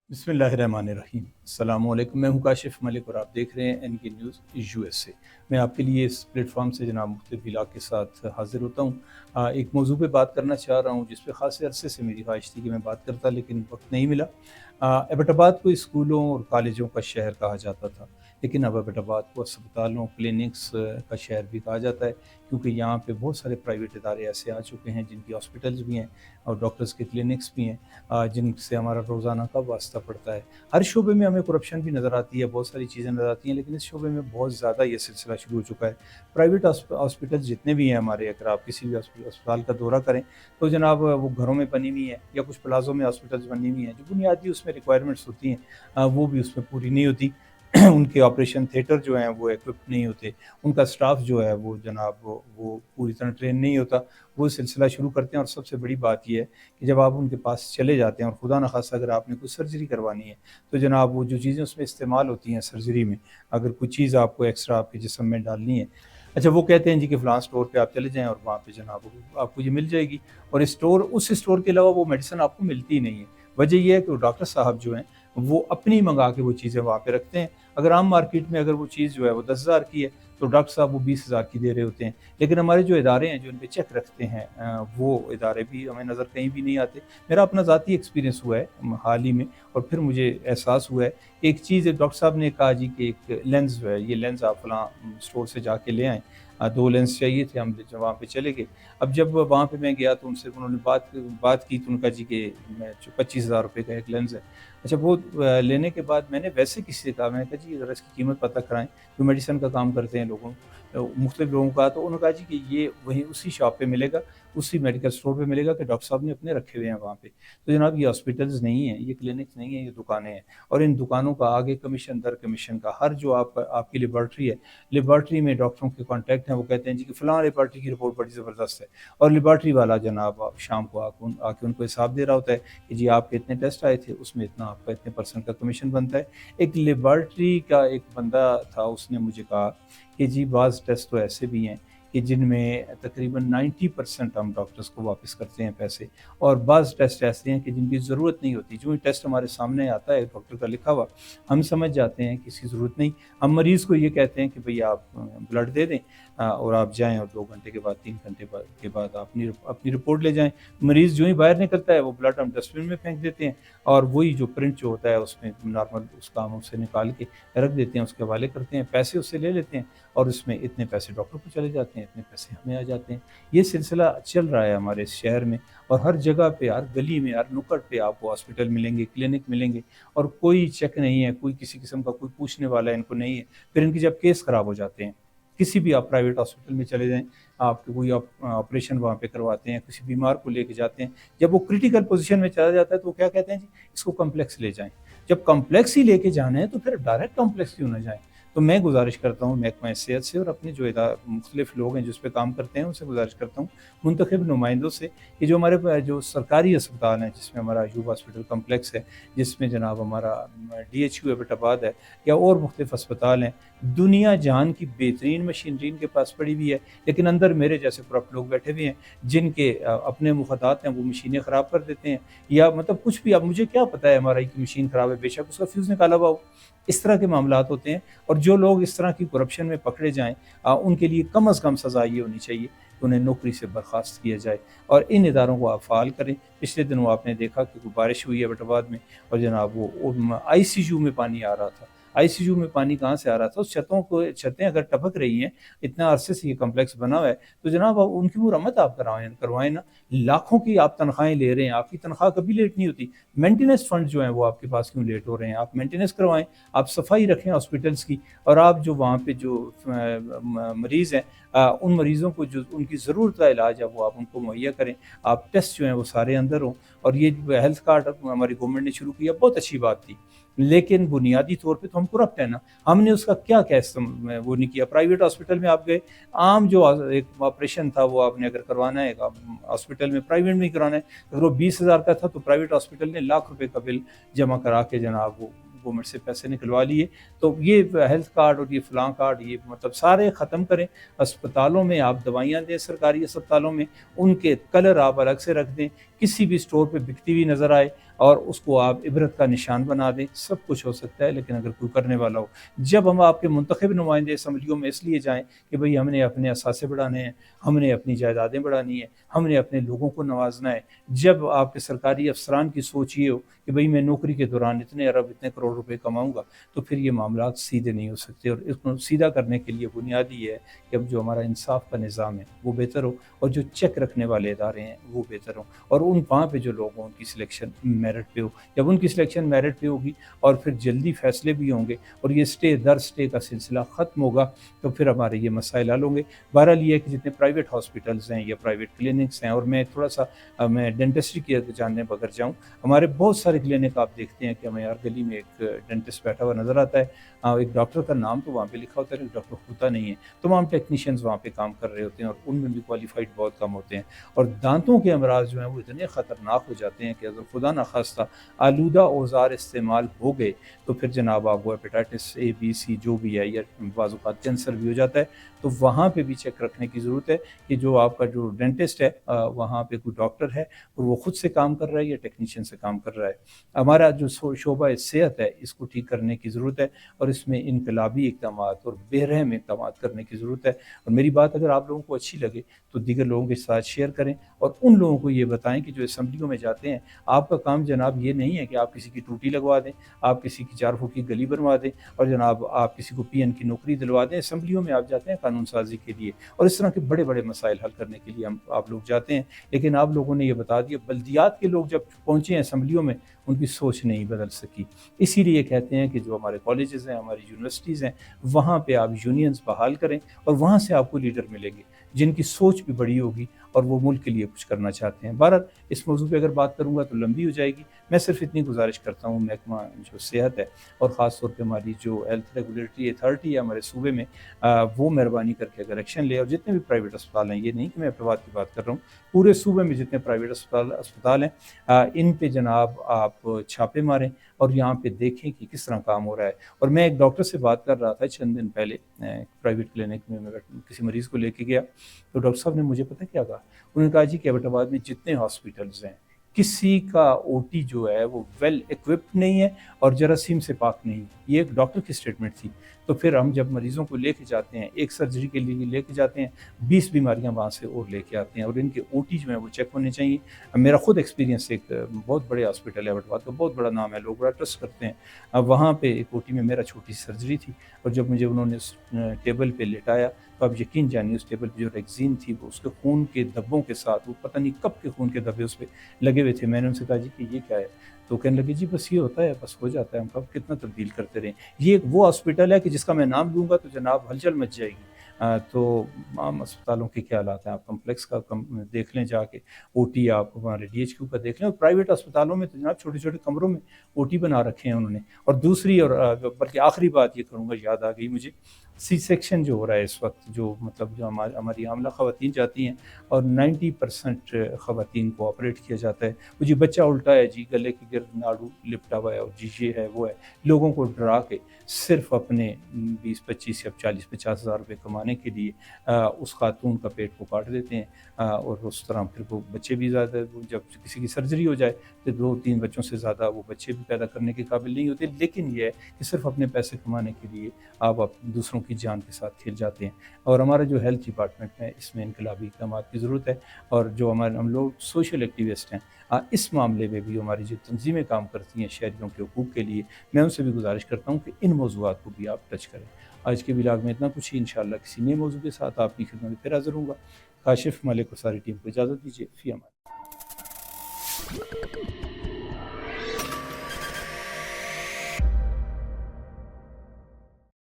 बिस्मिल्लाहिर्रहमानिर्रहीम। अस्सलाम वालेकुम। मैं हूं काशिफ मलिक और आप देख रहे हैं एन के न्यूज़ US से। मैं आपके लिए इस प्लेटफॉर्म से जनाब मुख्तलिफ इलाक़ के साथ हाज़िर होता हूं। एक मौजू पे बात करना चाह रहा हूं जिस पे ख़ासे अरसे से मेरी ख्वाहिश थी कि मैं बात करता, लेकिन वक्त नहीं मिला। एबटाबाद को स्कूलों और कॉलेजों का शहर कहा जाता था, लेकिन अब एबटाबाद को अस्पतालों, क्लिनिक्स का शहर भी कहा जाता है, क्योंकि यहाँ पे बहुत सारे प्राइवेट इदारे ऐसे आ चुके हैं जिनकी हॉस्पिटल्स भी हैं और डॉक्टर्स के क्लिनिक्स भी हैं, जिनसे हमारा रोज़ाना का वास्ता पड़ता है। हर शोबे में हमें करप्शन भी नज़र आती है, बहुत सारी चीज़ें नज़र आती हैं, लेकिन इस शोबे में बहुत ज़्यादा ये सिलसिला शुरू हो चुका है। प्राइवेट हॉस्पिटल जितने भी हैं हमारे, अगर आप किसी भी अस्पताल का दौरा करें तो जनाब वो घरों में बनी हुई है या कुछ प्लाज़ों में हॉस्पिटल्स बनी हुई हैं, जो बुनियादी उसमें रिक्वायरमेंट्स होती हैं वो भी उसमें पूरी नहीं होती। उनके ऑपरेशन थिएटर जो हैं वो इक्विप्ड नहीं होते, उनका स्टाफ जो है वो जनाब वो पूरी तरह ट्रेन नहीं होता। वो सिलसिला शुरू करते हैं और सबसे बड़ी बात ये है कि जब आप उनके पास चले जाते हैं और खुदा न खास्ता अगर आपने कोई सर्जरी करवानी है, तो जनाब वो जो चीज़ें उसमें इस्तेमाल होती हैं सर्जरी में, अगर कोई चीज़ आपको एक्स्ट्रा आपके जिस्म में डालनी है, अच्छा वो कहते हैं जी कि फ़लाँ स्टोर पे आप चले जाएँ और वहाँ पे जनाब आपको ये मिल जाएगी। और उस स्टोर के अलावा वो मेडिसिन आपको मिलती ही नहीं है। वजह ये है कि वो डॉक्टर साहब जो हैं वो अपनी मंगा के वो चीज़ें वहाँ पे रखते हैं। अगर आम मार्केट में अगर वो चीज़ जो है वो 10,000 की है, तो डॉक्टर साहब वो 20,000 की दे रहे होते हैं। लेकिन हमारे जो इदारे हैं जो इन पे चेक रखते हैं, वो इदारे भी हमें नज़र कहीं भी नहीं आते। मेरा अपना ज़ाती एक्सपीरियंस हुआ है हाल ही में, और फिर मुझे एहसास हुआ है। एक चीज़ डॉक्टर साहब ने कहा जी कि एक लेंस जो है, ये लेंस आप फलां स्टोर से जाके ले आएँ। 2 लेंस चाहिए थे, हम जब वहाँ पे चले गए। अब जब वहाँ पे मैं गया तो उनसे उन्होंने बात की, तो उन्होंने कहा जी कि मैं जो 25,000 रुपए का एक लेंस है। अच्छा वो लेने के बाद मैंने वैसे किसी से कहा, मैंने कहा जी ज़रा इसकी कीमत पता कराएँ, जो मेडिसिन का काम करते हैं मुख्तलिफ लोगों का। तो उन्होंने कहा जी कि ये वहीं उसी शॉप पे मिलेगा, उसी मेडिकल स्टोर पे मिलेगा कि डॉक्टर साहब ने अपने रखे हुए हैं वहाँ पे। तो जनाब ये हॉस्पिटल्स नहीं हैं, ये क्लिनिक्स नहीं हैं, ये दुकानें हैं। और इन दुकानों का आगे कमीशन दर कमीशन का, हर जो आपकी लेबॉर्ट्री है, लेबॉर्ट्री में डॉक्टरों के कॉन्टैक्ट हैं, वो कहते हैं जी कि फ़लाँ लेबॉर्ट्री की रिपोर्ट बड़ी ज़बरदस्त है। और लेबॉर्ट्री वाला जनाब शाम को आके उनको हिसाब दे रहा होता है कि जी आपके इतने टेस्ट आए थे, उसमें इतना आपका इतने % का कमीशन बनता है। एक लेबॉर्ट्री का एक बंदा था, उसने मुझे कहा कि जी बाज़ टेस्ट तो ऐसे भी हैं कि जिनमें तकरीबन 90% हम डॉक्टर्स को वापस करते हैं पैसे, और बाज़ टेस्ट ऐसे हैं कि जिनकी ज़रूरत नहीं होती। जो ही टेस्ट हमारे सामने आता है डॉक्टर का लिखा हुआ, हम समझ जाते हैं कि इसकी ज़रूरत नहीं। हम मरीज़ को ये कहते हैं कि भई आप ब्लड दे दें, और आप जाएँ और 2 घंटे के बाद 3 घंटे के बाद अपनी रिपोर्ट ले जाएँ। मरीज़ जो ही बाहर निकलता है वो ब्लड हम डस्टबिन में फेंक देते हैं, और वही जो प्रिंट जो होता है उसमें नॉर्मल उसका हम उससे निकाल के रख देते हैं, उसके हवाले करते हैं, पैसे उससे ले लेते हैं, और उसमें इतने पैसे डॉक्टर को चले जाते हैं, इतने पैसे हमें आ जाते हैं। ये सिलसिला चल रहा है हमारे इस शहर में, और हर जगह पे, हर गली में, हर नुक्कड़ पे आपको हॉस्पिटल मिलेंगे, क्लिनिक मिलेंगे, और कोई चेक नहीं है, कोई किसी किस्म का कोई पूछने वाला इनको नहीं है। फिर इनके जब केस खराब हो जाते हैं, किसी भी आप प्राइवेट हॉस्पिटल में चले जाएँ, आपके कोई ऑपरेशन वहाँ पे करवाते हैं, किसी बीमार को लेके जाते हैं, जब वो क्रिटिकल पोज़ीशन में चला जाता है तो वो क्या कहते हैं जी, इसको कॉम्प्लेक्स ले जाएँ। जब कॉम्प्लेक्स ही लेके जाना है तो फिर डायरेक्ट कॉम्प्लेक्स क्यों ना जाएँ? तो मैं गुज़ारिश करता हूँ महकमा सेहत से, और अपने जो मुख्तलिफ लोग हैं जो इस पे काम करते हैं, उनसे गुज़ारिश करता हूँ, मुंतखब नुमाइंदों से, कि जो हमारे जो सरकारी अस्पताल हैं, जिसमें हमारा अयूब हॉस्पिटल कॉम्प्लेक्स है, जिसमें जनाब हमारा DHU एबटाबाद है, या और मुख्तलिफ अस्पताल हैं, दुनिया जहान की बेहतरीन मशीनरी इनके पास पड़ी हुई है, लेकिन अंदर मेरे जैसे करप्ट लोग बैठे हुए हैं, जिनके अपने मुफ़ादात हैं, वो मशीनें ख़राब कर देते हैं, या मतलब कुछ भी। अब मुझे क्या पता है MRI की मशीन ख़राब है, बेशक उसका फ्यूज़ निकाला हुआ हो। इस तरह के मामलात होते हैं, और जो लोग इस तरह की करप्शन में पकड़े जाएँ, उनके लिए कम अज़ कम सज़ा ये होनी चाहिए कि उन्हें नौकरी से बर्खास्त किया जाए, और इन इदारों को आप फ़ाल करें। पिछले दिनों आपने देखा कि कोई बारिश हुई है एबटाबाद में, और जनाब वो ICU में पानी आ रहा था। ICU में पानी कहाँ से आ रहा था? उस छतें अगर टपक रही हैं, इतना अरसे से ये कॉम्प्लेक्स बना हुआ है, तो जनाब आप उनकी मुरम्मत आप करवाएँ ना। लाखों की आप तनख्वाहें ले रहे हैं, आपकी तनख्वाह कभी लेट नहीं होती। मेंटेनेंस फंड जो हैं वो आपके पास क्यों लेट हो रहे हैं? आप मेंटेनेंस करवाएँ, आप सफाई रखें हॉस्पिटल्स की, और आप जो वहाँ पे जो मरीज़ हैं, उन मरीज़ों को जो उनकी ज़रूरत का इलाज है वो आप उनको मुहैया करें। आप टेस्ट जो हैं वो सारे अंदर हों, और ये हेल्थ कार्ड हमारी गवर्नमेंट ने शुरू किया, बहुत अच्छी बात थी। लेकिन बुनियादी तौर पे तो हम करप्ट हैं ना। हमने उसका क्या वो नहीं किया। प्राइवेट हॉस्पिटल में आप गए, आम जो एक ऑपरेशन था वो आपने अगर करवाना है हॉस्पिटल में, प्राइवेट में ही कराना है, अगर वो 20,000 का था तो प्राइवेट हॉस्पिटल ने लाख रुपए का बिल जमा करा के जनाब वो गवर्नमेंट से पैसे निकलवा लिए। तो ये हेल्थ कार्ड और ये फलां कार्ड, ये मतलब सारे ख़त्म करें। अस्पतालों में आप दवाइयाँ दें, सरकारी अस्पतालों में उनके कलर आप अलग से रख दें, किसी भी स्टोर पे बिकती हुई नज़र आए, اور اس کو آپ عبرت کا نشان بنا دیں. سب کچھ ہو سکتا ہے لیکن اگر کوئی کرنے والا ہو. جب ہم آپ کے منتخب نمائندے اسمبلیوں میں اس لیے جائیں کہ بھئی ہم نے اپنے اثاثے بڑھانے ہیں, ہم نے اپنی جائیدادیں بڑھانی ہیں, ہم نے اپنے لوگوں کو نوازنا ہے, جب آپ کے سرکاری افسران کی سوچ یہ ہو کہ بھئی میں نوکری کے دوران اتنے ارب اتنے کروڑ روپے کماؤں گا, تو پھر یہ معاملات سیدھے نہیں ہو سکتے. اور اس کو سیدھا کرنے کے لیے بنیادی یہ ہے کہ اب جو ہمارا انصاف کا نظام ہے وہ بہتر ہو, اور جو چیک رکھنے والے ادارے ہیں وہ بہتر ہوں, اور وہاں پہ جو لوگ ہوں ان کی سلیکشن میرٹ پہ ہو. جب ان کی سلیکشن میرٹ پہ ہوگی اور پھر جلدی فیصلے بھی ہوں گے اور یہ اسٹے در اسٹے کا سلسلہ ختم ہوگا, تو پھر ہمارے یہ مسائل حل ہوں گے. بہرحال یہ ہے کہ جتنے پرائیویٹ ہاسپٹلز ہیں یا پرائیویٹ کلینکس ہیں, اور میں تھوڑا سا میں ڈینٹسٹری کی جاننے بغیر جاؤں, ہمارے بہت سارے کلینک آپ دیکھتے ہیں کہ ہمیں ہر گلی میں ایک ڈینٹسٹ بیٹھا ہوا نظر آتا ہے. ایک ڈاکٹر کا نام تو وہاں پہ لکھا ہوتا ہے لیکن ڈاکٹر ہوتا نہیں ہے. تمام ٹیکنیشینز وہاں پہ کام کر رہے ہوتے ہیں اور ان میں بھی کوالیفائڈ بہت کم ہوتے ہیں. اور دانتوں کے امراض جو ہیں وہ اتنے خطرناک ہو جاتے ہیں کہ اگر خدا نخواستہ آلودہ اوزار استعمال ہو گئے تو پھر جناب آپ وہ ہیپیٹائٹس اے بی سی جو بھی ہے, یا بعض اوقات کینسر بھی ہو جاتا ہے. تو وہاں پہ بھی چیک رکھنے کی ضرورت ہے کہ جو آپ کا جو ڈینٹسٹ ہے وہاں پہ کوئی ڈاکٹر ہے اور وہ خود سے کام کر رہا ہے یا ٹیکنیشین سے کام کر رہا ہے. ہمارا جو شعبہ صحت ہے اس کو ٹھیک کرنے کی ضرورت ہے, اور اس میں انقلابی اقدامات اور بے رحم اقدامات کرنے کی ضرورت ہے. اور میری بات اگر آپ لوگوں کو اچھی لگے تو دیگر لوگوں کے ساتھ شیئر کریں, اور ان لوگوں کو یہ بتائیں کہ جو اسمبلیوں میں جاتے ہیں, آپ کا کام جناب یہ نہیں ہے کہ آپ کسی کی ٹوٹی لگوا دیں, آپ کسی کی 4 فٹ کی گلی بنوا دیں, اور جناب آپ کسی کو پی این کی نوکری دلوا دیں. اسمبلیوں میں آپ جاتے ہیں قانون سازی کے لیے اور اس طرح کے بڑے بڑے مسائل حل کرنے کے لیے آپ لوگ جاتے ہیں. لیکن آپ لوگوں نے یہ بتا دیا, بلدیات کے لوگ جب پہنچے ہیں اسمبلیوں میں ان کی سوچ نہیں بدل سکی. اسی لیے کہتے ہیں کہ جو ہمارے کالجز ہیں, ہماری یونیورسٹیز ہیں, وہاں پہ آپ یونینز بحال کریں اور وہاں سے آپ کو لیڈر ملیں گے جن کی سوچ بھی بڑی ہوگی اور وہ ملک کے لیے کچھ کرنا چاہتے ہیں. بہرحال اس موضوع پہ اگر بات کروں گا تو لمبی ہو جائے گی. میں صرف اتنی گزارش کرتا ہوں محکمہ جو صحت ہے اور خاص طور پہ ہماری جو ہیلتھ ریگولیٹری اتھارٹی ہے ہمارے صوبے میں, وہ مہربانی کر کے اگر ایکشن لے, اور جتنے بھی پرائیویٹ اسپتال ہیں, یہ نہیں کہ میں اپنے کی بات کر رہا ہوں, پورے صوبے میں جتنے پرائیویٹ اسپتال ہیں ان پہ جناب آپ چھاپے ماریں اور یہاں پہ دیکھیں کہ کس طرح کام ہو رہا ہے. اور میں ایک ڈاکٹر سے بات کر رہا تھا چند دن پہلے, پرائیویٹ کلینک میں کسی مریض کو لے کے گیا, تو ڈاکٹر صاحب نے مجھے پتہ کیا کہا, انہوں نے کہا جی کہ ایبٹ آباد میں جتنے ہاسپٹلز ہیں کسی کا او ٹی جو ہے وہ ویل ایکوپڈ نہیں ہے اور جراثیم سے پاک نہیں. یہ ایک ڈاکٹر کی اسٹیٹمنٹ تھی. تو پھر ہم جب مریضوں کو لے کے جاتے ہیں, ایک سرجری کے لیے لے کے جاتے ہیں, 20 بیماریاں وہاں سے اور لے کے آتے ہیں, اور ان کے او ٹی جو ہیں وہ چیک ہونے چاہیے. میرا خود ایکسپیرینس, ایک بہت بڑے ہاسپٹل ہے ایبٹ آباد کا, بہت بڑا نام ہے, لوگ بڑا ٹرسٹ کرتے ہیں. وہاں پہ ایک او ٹی میں میرا چھوٹی سرجری تھی, اور جب مجھے انہوں نے اس ٹیبل پہ لٹایا تو آپ یقین جانیے اس ٹیبل پہ جو ریگزین تھی وہ اس کے خون کے دھبوں کے ساتھ, وہ پتہ نہیں کب کے خون کے دھبے اس پہ لگے ہوئے تھے. میں نے ان سے کہا جی کہ یہ کیا ہے, تو کہنے لگے جی بس یہ ہوتا ہے, بس ہو جاتا ہے, ہم کب کتنا تبدیل کرتے رہیں. یہ وہ ہاسپٹل ہے کہ جس کا میں نام لوں گا تو جناب ہلچل مچ جائے گی. تو عام اسپتالوں کے کیا حالات ہیں, آپ کمپلیکس کا دیکھ لیں جا کے, او ٹی آپ ہمارے ڈی ایچ کیو کا دیکھ لیں, اور پرائیویٹ اسپتالوں میں تو جناب چھوٹے چھوٹے کمروں میں او ٹی بنا رکھے ہیں انہوں نے. اور دوسری, اور بلکہ آخری بات یہ کروں گا, یاد آ گئی مجھے, سی سیکشن جو ہو رہا ہے اس وقت, جو مطلب جو ہماری حاملہ خواتین جاتی ہیں اور 90% خواتین کو آپریٹ کیا جاتا ہے. وہ جی بچہ الٹا ہے, جی گلے کی گرد ناڑو لپٹا ہوا ہے, اور جی یہ ہے وہ ہے, لوگوں کو ڈرا کے صرف اپنے 20-25 یا 40-50 ہزار روپے کمانے کے لیے اس خاتون کا پیٹ کو کاٹ دیتے ہیں. اور اس طرح پھر وہ بچے بھی زیادہ, جب کسی کی سرجری ہو جائے تو 2-3 بچوں سے زیادہ وہ بچے بھی پیدا کرنے کے قابل نہیں ہوتے. لیکن یہ ہے کہ صرف اپنے پیسے کمانے کے لیے آپ دوسروں کی جان کے ساتھ کھیل جاتے ہیں. اور ہمارا جو ہیلتھ ڈپارٹمنٹ ہے اس میں انقلابی اقدامات کی ضرورت ہے. اور جو ہم لوگ سوشل ایکٹیوسٹ ہیں, اس معاملے میں بھی ہماری جو تنظیمیں کام کرتی ہیں شہریوں کے حقوق کے لیے, میں ان سے بھی گزارش کرتا ہوں کہ ان موضوعات کو بھی آپ ٹچ کریں. آج کے ولاگ میں اتنا کچھ ہی, انشاءاللہ کسی نئے موضوع کے ساتھ آپ کی خدمت میں پھر حاضر ہوں گا. کاشف ملک اور ساری ٹیم کو اجازت دیجیے. فی امان.